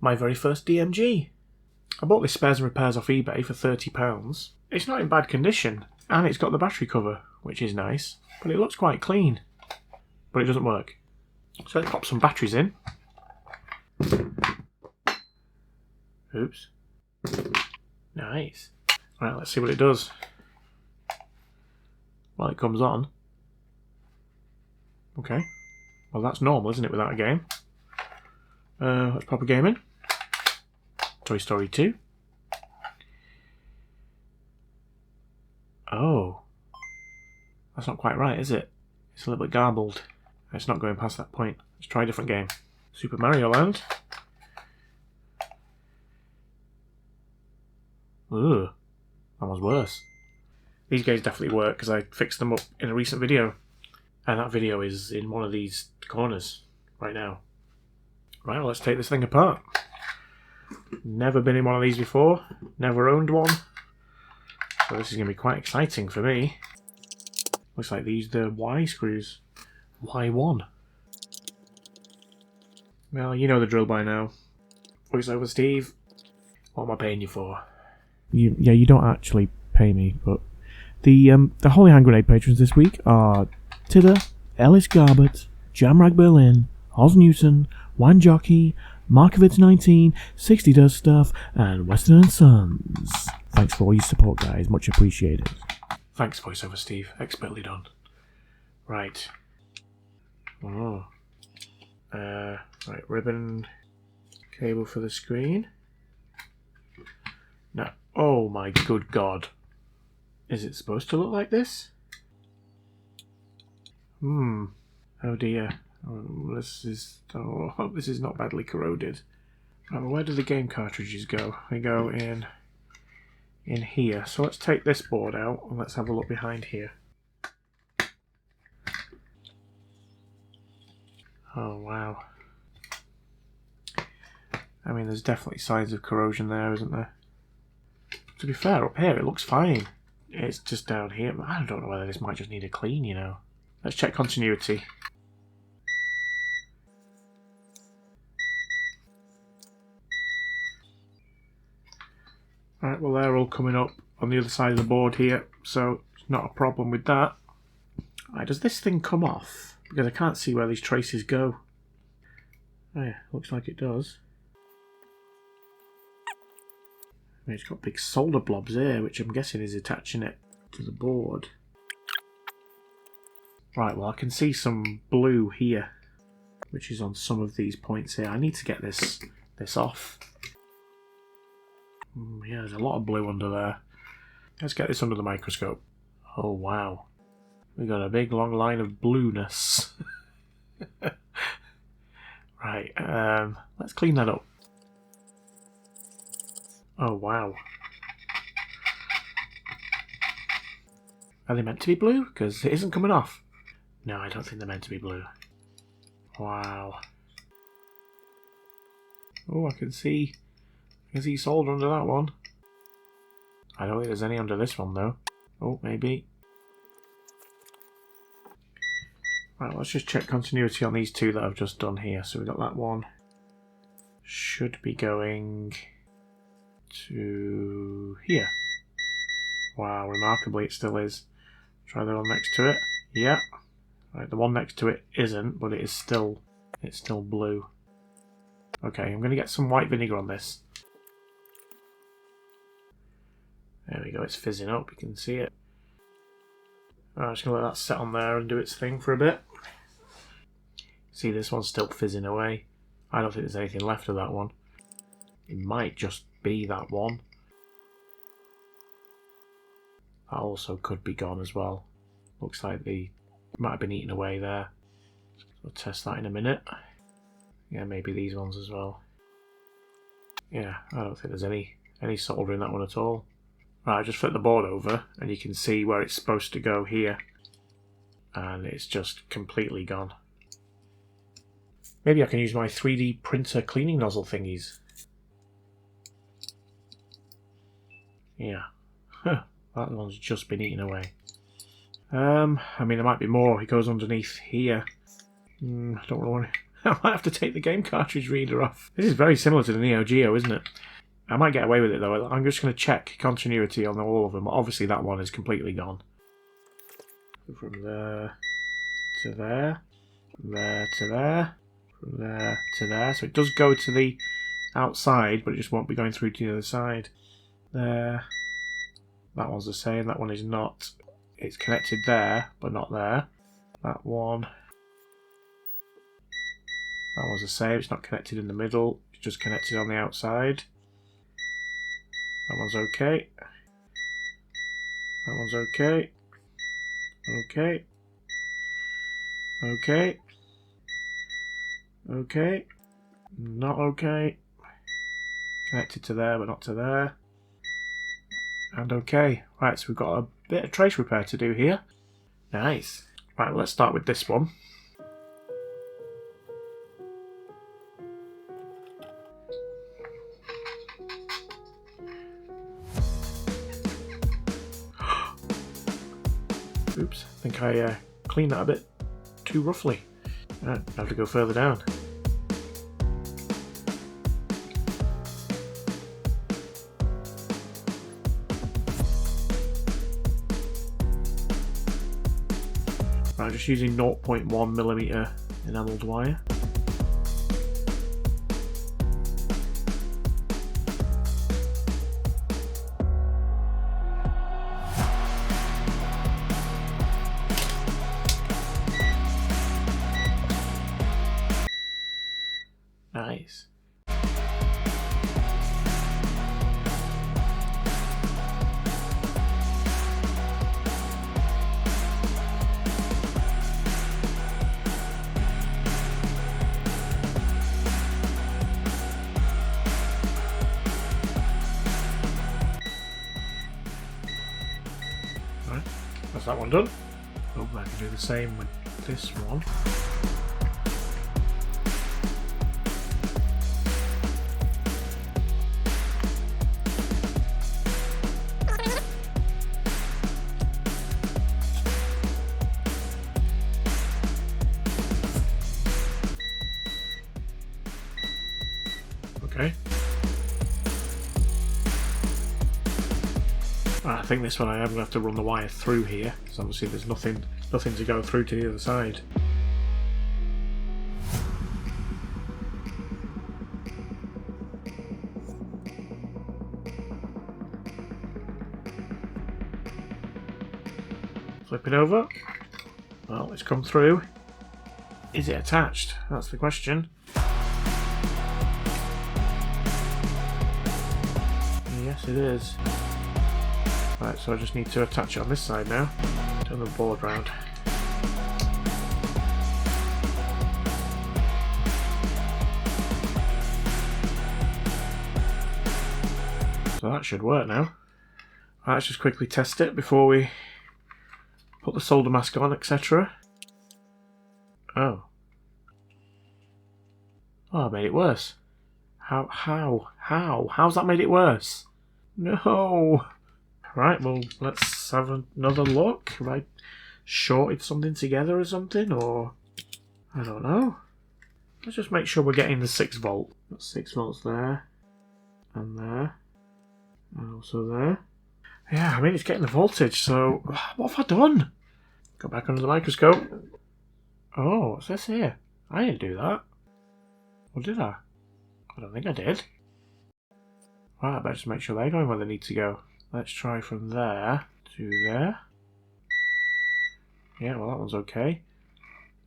My very first DMG. I bought this spares and repairs off eBay for £30. It's not in bad condition, and it's got the battery cover, which is nice, but it looks quite clean. But it doesn't work. So let's pop some batteries in. Oops. Nice. Right, let's see what it does. Well, it comes on. Okay. Well, that's normal, isn't it, without a game? Let's pop a game in. Toy Story 2. Oh. That's not quite right, is it? It's a little bit garbled. It's not going past that point. Let's try a different game. Super Mario Land. Ugh. That was worse. These games definitely work because I fixed them up in a recent video. And that video is in one of these corners right now. Right, well, let's take this thing apart. Never been in one of these before. Never owned one. So this is going to be quite exciting for me. Looks like these are the Y screws. Y1. Well, you know the drill by now. Voice over, Steve. What am I paying you for? Yeah, you don't actually pay me, but the Holy Hand Grenade patrons this week are Tidder, Ellis Garbett, Jamrag Berlin, Oz Newton, Wine Jockey, Markovitz19, 60 Does Stuff, and Western and Sons. Thanks for all your support, guys. Much appreciated. Thanks, voiceover Steve. Expertly done. Right. Oh. Right, ribbon, cable for the screen. Now, oh my good God. Is it supposed to look like this? Oh dear. I hope this is not badly corroded. Right, well, where do the game cartridges go? They go in here. So let's take this board out and let's have a look behind here. Oh wow. I mean, there's definitely signs of corrosion there, isn't there? To be fair, up here it looks fine. It's just down here. I don't know whether this might just need a clean, you know. Let's check continuity. Right, well, they're all coming up on the other side of the board here, so it's not a problem with that. Right, does this thing come off? Because I can't see where these traces go. Oh yeah, looks like it does. I mean, it's got big solder blobs here, which I'm guessing is attaching it to the board. Right, well, I can see some blue here, which is on some of these points here. I need to get this off. Yeah, there's a lot of blue under there. Let's get this under the microscope. Oh, wow. We got a big long line of blueness. Right, let's clean that up. Oh, wow. Are they meant to be blue? Because it isn't coming off. No, I don't think they're meant to be blue. Wow. Oh, I can see solder under that one. I don't think there's any under this one, though. Oh, maybe. Right, let's just check continuity on these two that I've just done here. So we've got that one. Should be going to here. Wow, remarkably it still is. Try the one next to it. Yeah. Right, the one next to it isn't, but it's still blue. Okay, I'm going to get some white vinegar on this. There we go, it's fizzing up, you can see it. I'm just going to let that set on there and do its thing for a bit. See, this one's still fizzing away. I don't think there's anything left of that one. It might just be that one. That also could be gone as well. Looks like it might have been eaten away there. We'll test that in a minute. Yeah, maybe these ones as well. Yeah, I don't think there's any solder in that one at all. Right, I just flip the board over and you can see where it's supposed to go here. And it's just completely gone. Maybe I can use my 3D printer cleaning nozzle thingies. Yeah. That one's just been eaten away. I mean, there might be more. It goes underneath here. I don't really I might have to take the game cartridge reader off. This is very similar to the Neo Geo, isn't it? I might get away with it though. I'm just going to check continuity on all of them. Obviously that one is completely gone. From there to there, from there to there, from there to there. So it does go to the outside, but it just won't be going through to the other side. There. That one's the same. That one is not. It's connected there, but not there. That one. That one's the same. It's not connected in the middle. It's just connected on the outside. That one's okay. That one's okay. Okay. Okay. Okay. Not okay. Connected to there, but not to there. And okay. Right, so we've got a bit of trace repair to do here. Nice. Right, well, let's start with this one. Oops, I think I cleaned that a bit too roughly. Right, I have to go further down. Right, just using 0.1mm enamelled wire. Nice. Right, that's that one done. Oh, I can do the same with this one. Okay. I think this one I am going to have to run the wire through here, because obviously there's nothing to go through to the other side. Flip it over. Well, it's come through. Is it attached? That's the question. Yes, it is. Right, so I just need to attach it on this side now. Turn the board round. So that should work now. Right, let's just quickly test it before we put the solder mask on, etc. Oh. Oh, I made it worse. How's that made it worse? No! Right, well, let's have another look. Have I shorted something together or something, or... I don't know. Let's just make sure we're getting the 6 volt. Got 6 volts there, and there, and also there. Yeah, I mean, it's getting the voltage, so... What have I done? Go back under the microscope. Oh, what's this here? I didn't do that. Or did I? I don't think I did. Right, I better just make sure they're going where they need to go. Let's try from there to there. Yeah, well that one's okay.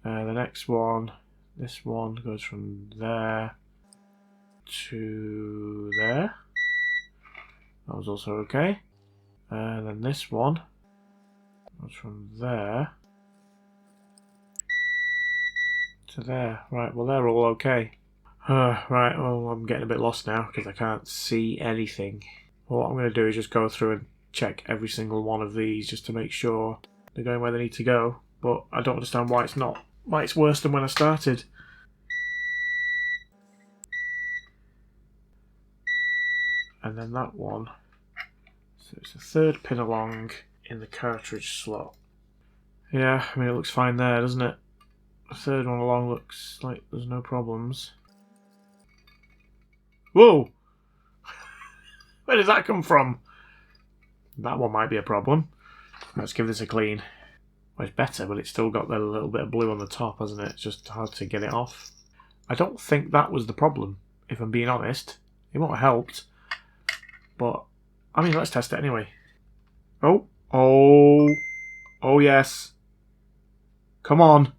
The next one, this one goes from there to there. That was also okay. And then this one goes from there to there. Right, well they're all okay. Right, well I'm getting a bit lost now because I can't see anything. Well, what I'm going to do is just go through and check every single one of these just to make sure they're going where they need to go. But I don't understand why it's not. Why it's worse than when I started. And then that one. So it's the 3rd pin along in the cartridge slot. Yeah, I mean it looks fine there, doesn't it? The third one along looks like there's no problems. Whoa! Where does that come from? That one might be a problem. Let's give this a clean. Well, it's better, but it's still got that little bit of blue on the top, hasn't it? It's just hard to get it off. I don't think that was the problem, if I'm being honest. It won't have helped. But, I mean, let's test it anyway. Oh. Oh. Oh, yes. Come on.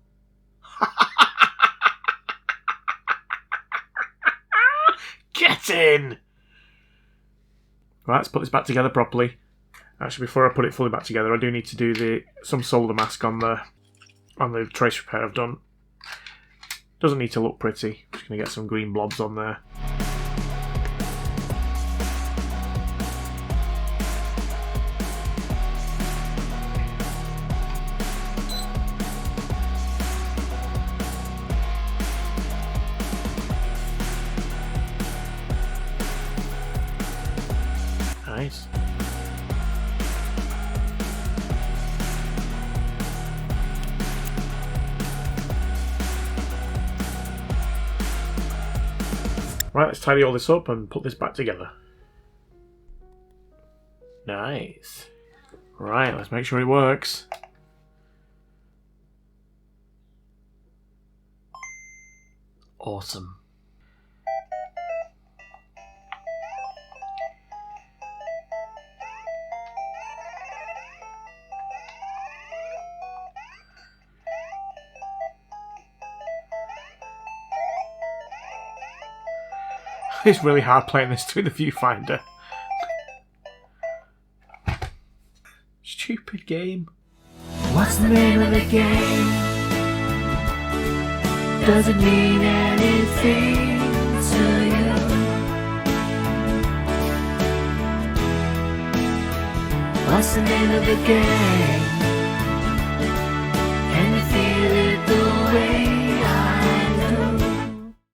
Get in! Right, let's put this back together properly. Actually, before I put it fully back together, I do need to do some solder mask on the trace repair I've done. Doesn't need to look pretty. I'm just going to get some green blobs on there. Nice. Right, let's tidy all this up and put this back together. Nice. Right, let's make sure it works. Awesome. It's really hard playing this through the viewfinder. Stupid game. What's the name of the game? Does it mean anything to you? What's the name of the game?